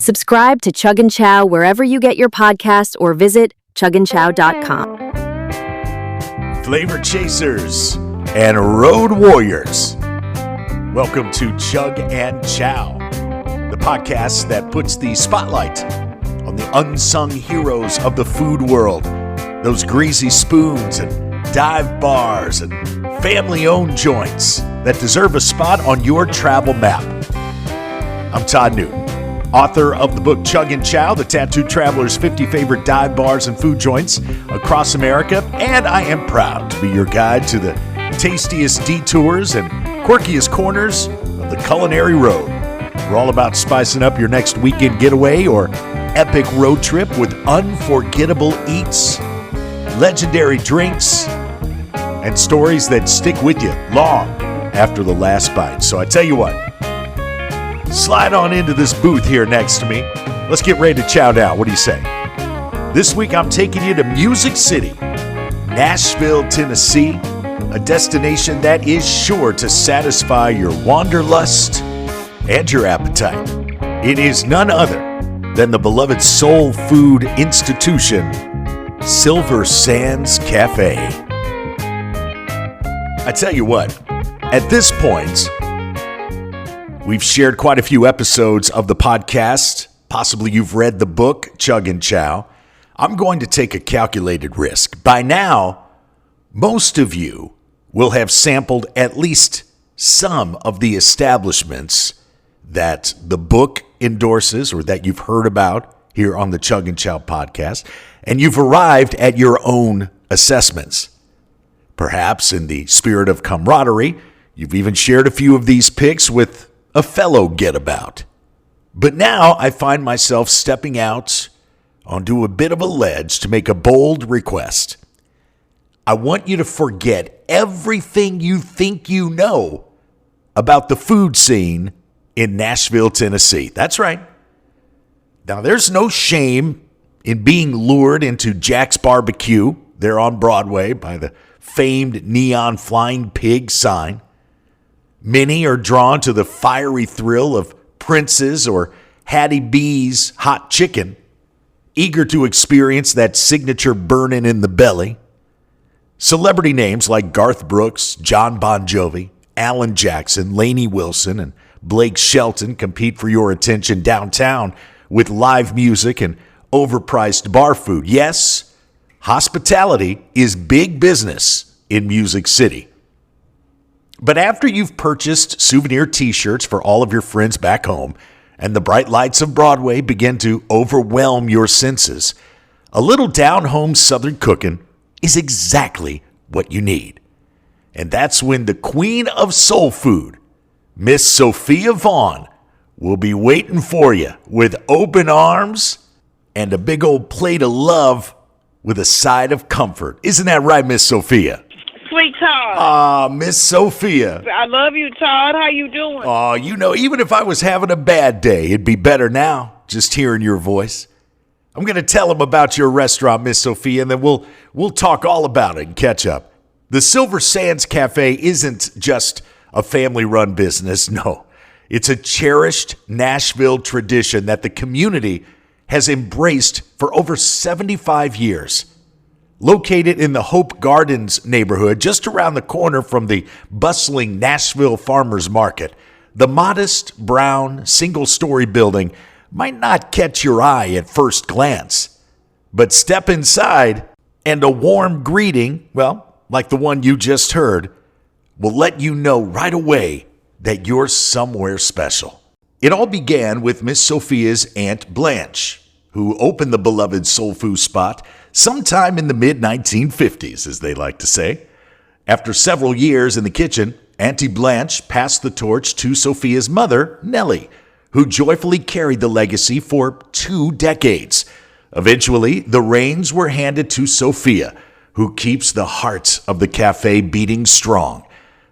Subscribe to Chug Chow wherever you get your podcasts or visit chugandchow.com. Flavor chasers and road warriors, welcome to Chug and Chow, the podcast that puts the spotlight on the unsung heroes of the food world, those greasy spoons and dive bars and family-owned joints that deserve a spot on your travel map. I'm Todd Newton, author of the book Chug and Chow, the Tattooed Traveler's 50 Favorite Dive Bars and Food Joints Across America, and I am proud to be your guide to the tastiest detours and quirkiest corners of the culinary road. We're all about spicing up your next weekend getaway or epic road trip with unforgettable eats, legendary drinks, and stories that stick with you long after the last bite. So I tell you what, slide on into this booth here next to me. Let's get ready to chow down. What do you say? This week I'm taking you to Music City, Nashville, Tennessee, a destination that is sure to satisfy your wanderlust and your appetite. It is none other than the beloved soul food institution, Silver Sands Cafe. I tell you what, at this point, we've shared quite a few episodes of the podcast. Possibly you've read the book, Chug and Chow. I'm going to take a calculated risk. By now, most of you will have sampled at least some of the establishments that the book endorses or that you've heard about here on the Chug and Chow podcast, and you've arrived at your own assessments. Perhaps in the spirit of camaraderie, you've even shared a few of these picks with a fellow get-about. But now I find myself stepping out onto a bit of a ledge to make a bold request. I want you to forget everything you think you know about the food scene in Nashville, Tennessee. That's right. Now, there's no shame in being lured into Jack's Barbecue there on Broadway by the famed neon flying pig sign. Many are drawn to the fiery thrill of Prince's or Hattie B's hot chicken, eager to experience that signature burning in the belly. Celebrity names like Garth Brooks, John Bon Jovi, Alan Jackson, Lainey Wilson, and Blake Shelton compete for your attention downtown with live music and overpriced bar food. Yes, hospitality is big business in Music City. But after you've purchased souvenir t-shirts for all of your friends back home and the bright lights of Broadway begin to overwhelm your senses, a little down-home Southern cooking is exactly what you need. And that's when the queen of soul food, Miss Sophia Vaughn, will be waiting for you with open arms and a big old plate of love with a side of comfort. Isn't that right, Miss Sophia? Sweet Todd. Miss Sophia. I love you, Todd. How you doing? Even if I was having a bad day, it'd be better now, just hearing your voice. I'm going to tell them about your restaurant, Miss Sophia, and then we'll talk all about it and catch up. The Silver Sands Cafe isn't just a family-run business. No, it's a cherished Nashville tradition that the community has embraced for over 75 years. Located in the Hope Gardens neighborhood, just around the corner from the bustling Nashville Farmers Market, the modest brown single-story building might not catch your eye at first glance. But step inside and a warm greeting, well, like the one you just heard, will let you know right away that you're somewhere special. It all began with Miss Sophia's Aunt Blanche, who opened the beloved soul food spot sometime in the mid-1950s, as they like to say. After several years in the kitchen, Auntie Blanche passed the torch to Sophia's mother, Nellie, who joyfully carried the legacy for 2 decades. Eventually, the reins were handed to Sophia, who keeps the heart of the cafe beating strong.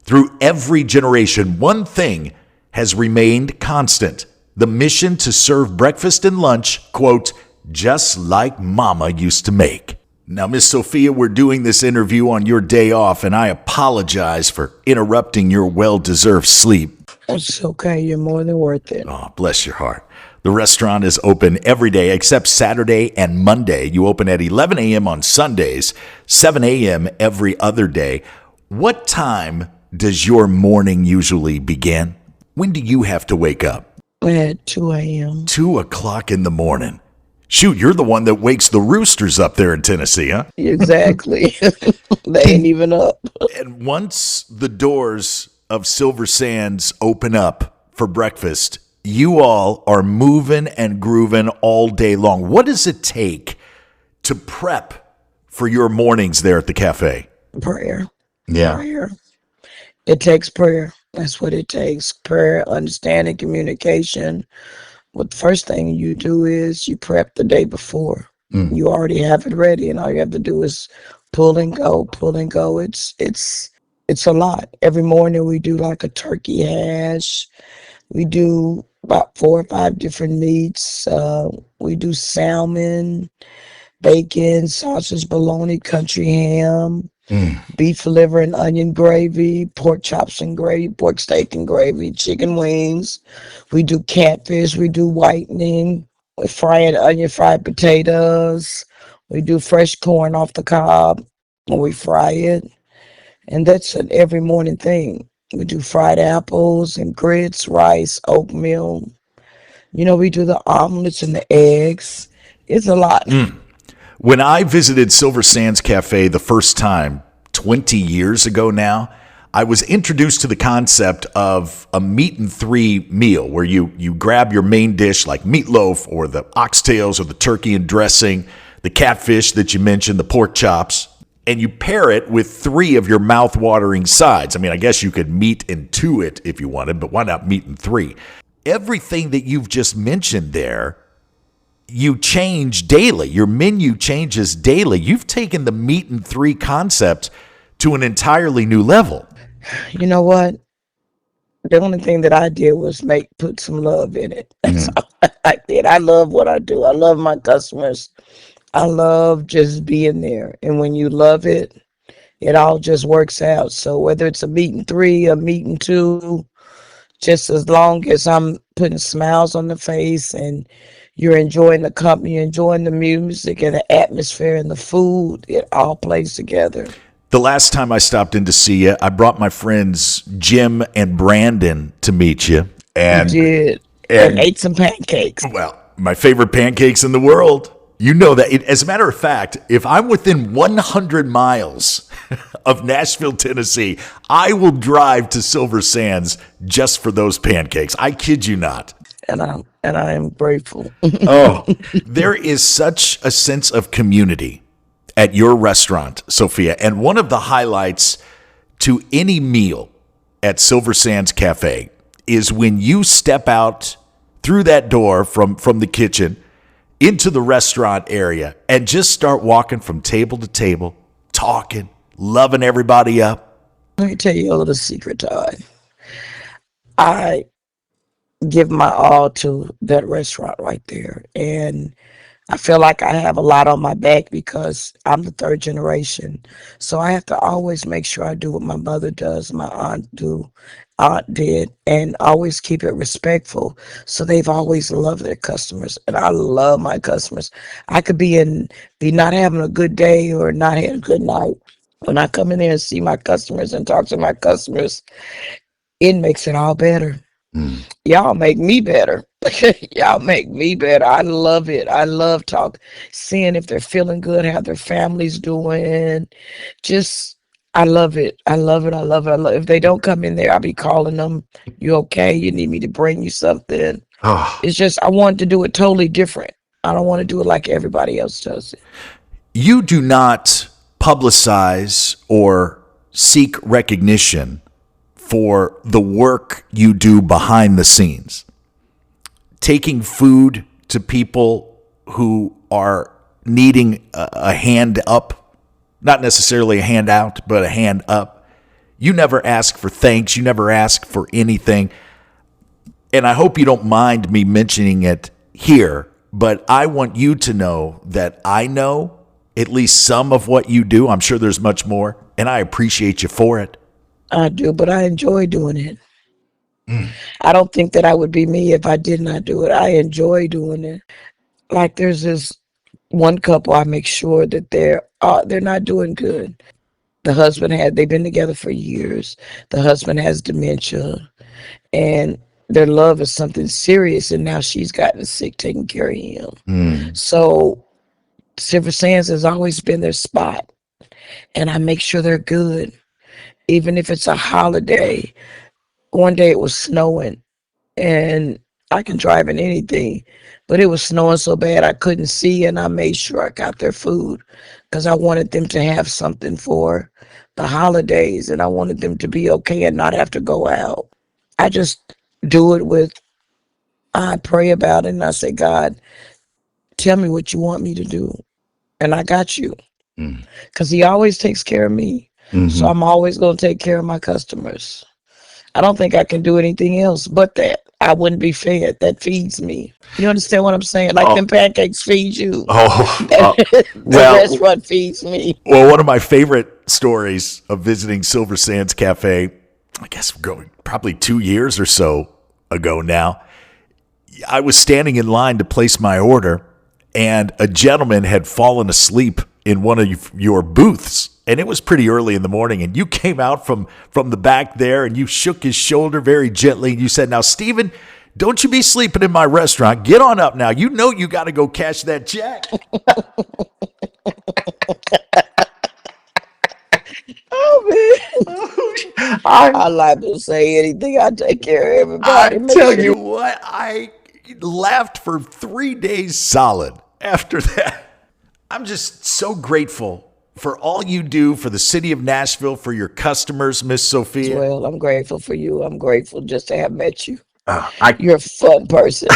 Through every generation, one thing has remained constant: the mission to serve breakfast and lunch, quote, just like Mama used to make. Now, Miss Sophia, we're doing this interview on your day off, and I apologize for interrupting your well-deserved sleep. It's okay. You're more than worth it. Oh, bless your heart. The restaurant is open every day except Saturday and Monday. You open at 11 a.m. on Sundays, 7 a.m. every other day. What time does your morning usually begin? When do you have to wake up? At 2 a.m. 2 o'clock in the morning. Shoot, you're the one that wakes the roosters up there in Tennessee, huh? Exactly. They ain't even up. And once the doors of Silver Sands open up for breakfast, you all are moving and grooving all day long. What does it take to prep for your mornings there at the cafe? Prayer. Yeah. Prayer. It takes prayer. That's what it takes. Prayer, understanding, communication. Well, the first thing you do is you prep the day before. You already have it ready, and all you have to do is pull and go. It's a lot. Every morning we do like a turkey hash. We do about 4 or 5 different meats. We do salmon, bacon, sausage, bologna, country ham, beef liver and onion gravy, pork chops and gravy, pork steak and gravy, chicken wings. We do catfish. We do whitening. We fry an onion, fried potatoes. We do fresh corn off the cob and we fry it. And that's an every morning thing. We do fried apples and grits, rice, oatmeal. We do the omelets and the eggs. It's a lot. When I visited Silver Sands Cafe the first time, 20 years ago now, I was introduced to the concept of a meat and 3 meal where you grab your main dish like meatloaf or the oxtails or the turkey and dressing, the catfish that you mentioned, the pork chops, and you pair it with 3 of your mouth-watering sides. I mean, I guess you could meat and 2 it if you wanted, but why not meat and 3? Everything that you've just mentioned there, you change daily. Your menu changes daily. You've taken the meat and 3 concept to an entirely new level. You know what? The only thing that I did was put some love in it. That's all I did. I love what I do. I love my customers. I love just being there. And when you love it, it all just works out. So whether it's a meat and 3, a meat and 2, just as long as I'm putting smiles on the face and you're enjoying the company, enjoying the music and the atmosphere and the food, it all plays together. The last time I stopped in to see you, I brought my friends Jim and Brandon to meet you. And you did. And ate some pancakes. Well, my favorite pancakes in the world. You know that. As a matter of fact, if I'm within 100 miles of Nashville, Tennessee, I will drive to Silver Sands just for those pancakes. I kid you not. And I am grateful. Oh, there is such a sense of community at your restaurant, Sophia. And one of the highlights to any meal at Silver Sands Cafe is when you step out through that door from the kitchen into the restaurant area and just start walking from table to table, talking, loving everybody up. Let me tell you a little secret, Todd. I give my all to that restaurant right there. And I feel like I have a lot on my back because I'm the 3rd generation. So I have to always make sure I do what my mother does, my aunt did, and always keep it respectful. So they've always loved their customers, and I love my customers. I could be not having a good day or not having a good night. When I come in there and see my customers and talk to my customers, it makes it all better. Y'all make me better. Y'all make me better. I love it. I love seeing if they're feeling good, how their family's doing. I love it. I love it. I love it. If they don't come in there, I'll be calling them. You okay? You need me to bring you something? It's just, I want to do it totally different. I don't want to do it like everybody else does it. You do not publicize or seek recognition for the work you do behind the scenes. Taking food to people who are needing a hand up, not necessarily a hand out, but a hand up. You never ask for thanks. You never ask for anything. And I hope you don't mind me mentioning it here, but I want you to know that I know at least some of what you do. I'm sure there's much more, and I appreciate you for it. I do, but I enjoy doing it. I don't think that I would be me if I did not do it. I enjoy doing it. Like there's this one couple, I make sure that they're not doing good. They've been together for years. The husband has dementia, and their love is something serious, and now she's gotten sick taking care of him. So Silver Sands has always been their spot, and I make sure they're good. Even if it's a holiday. One day it was snowing, and I can drive in anything, but it was snowing so bad I couldn't see, and I made sure I got their food because I wanted them to have something for the holidays, and I wanted them to be okay and not have to go out. I just do it I pray about it, and I say, God, tell me what you want me to do, and I got you, because he always takes care of me. So I'm always going to take care of my customers. I don't think I can do anything else but that. I wouldn't be fed. That feeds me. You understand what I'm saying? Like them pancakes feed you. The restaurant feeds me. Well, one of my favorite stories of visiting Silver Sands Cafe, I guess going probably 2 years or so ago now, I was standing in line to place my order, and a gentleman had fallen asleep in one of your booths. And it was pretty early in the morning, and you came out from the back there, and you shook his shoulder very gently, and you said, "Now, Stephen, don't you be sleeping in my restaurant. Get on up now. You know you got to go cash that check." Oh, man. I like to say anything. I take care of everybody. I tell you what, I laughed for 3 days solid after that. I'm just so grateful for all you do for the city of Nashville, for your customers, Miss Sophia. Well, I'm grateful for you. I'm grateful just to have met you. You're a fun person.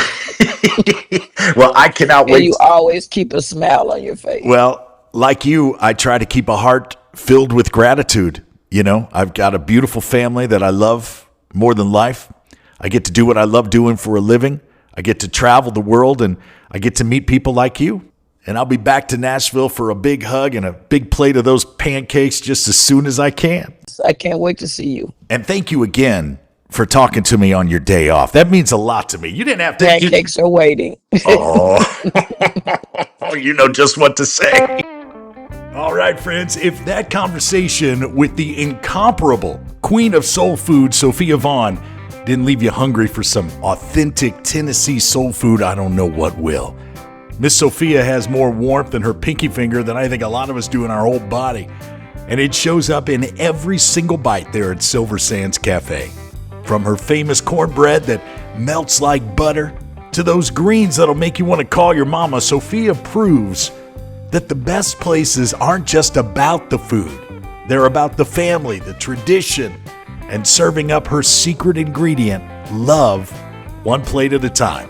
Well, I cannot wait. And you always keep a smile on your face. Well, like you, I try to keep a heart filled with gratitude. You know, I've got a beautiful family that I love more than life. I get to do what I love doing for a living. I get to travel the world, and I get to meet people like you. And I'll be back to Nashville for a big hug and a big plate of those pancakes just as soon as I can. I can't wait to see you. And thank you again for talking to me on your day off. That means a lot to me. You didn't have to. Pancakes are waiting. Oh, you know just what to say. All right, friends, if that conversation with the incomparable queen of soul food, Sophia Vaughn, didn't leave you hungry for some authentic Tennessee soul food, I don't know what will. Miss Sophia has more warmth in her pinky finger than I think a lot of us do in our whole body. And it shows up in every single bite there at Silver Sands Cafe. From her famous cornbread that melts like butter to those greens that'll make you want to call your mama, Sophia proves that the best places aren't just about the food. They're about the family, the tradition, and serving up her secret ingredient, love, one plate at a time.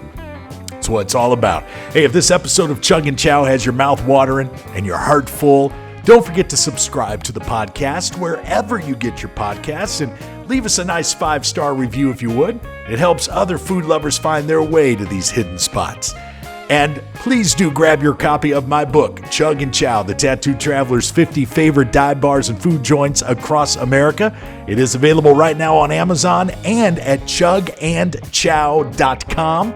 That's what it's all about. Hey, if this episode of Chug Chow has your mouth watering and your heart full, don't forget to subscribe to the podcast wherever you get your podcasts, and leave us a nice 5-star review if you would. It helps other food lovers find their way to these hidden spots. And please do grab your copy of my book, Chug Chow, The Tattooed Traveler's 50 Favorite Dive Bars and Food Joints Across America. It is available right now on Amazon and at chugandchow.com.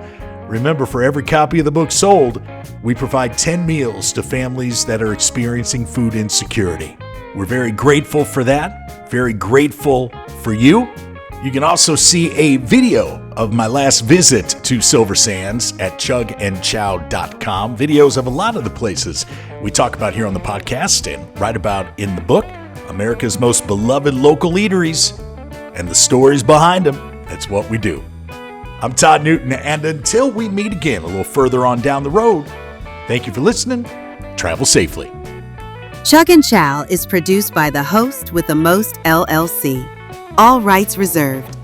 Remember, for every copy of the book sold, we provide 10 meals to families that are experiencing food insecurity. We're very grateful for that, very grateful for you. You can also see a video of my last visit to Silver Sands at chugandchow.com. Videos of a lot of the places we talk about here on the podcast and write about in the book, America's most beloved local eateries and the stories behind them. That's what we do. I'm Todd Newton, and until we meet again a little further on down the road, thank you for listening. Travel safely. Chug Chow is produced by the host with the most LLC. All rights reserved.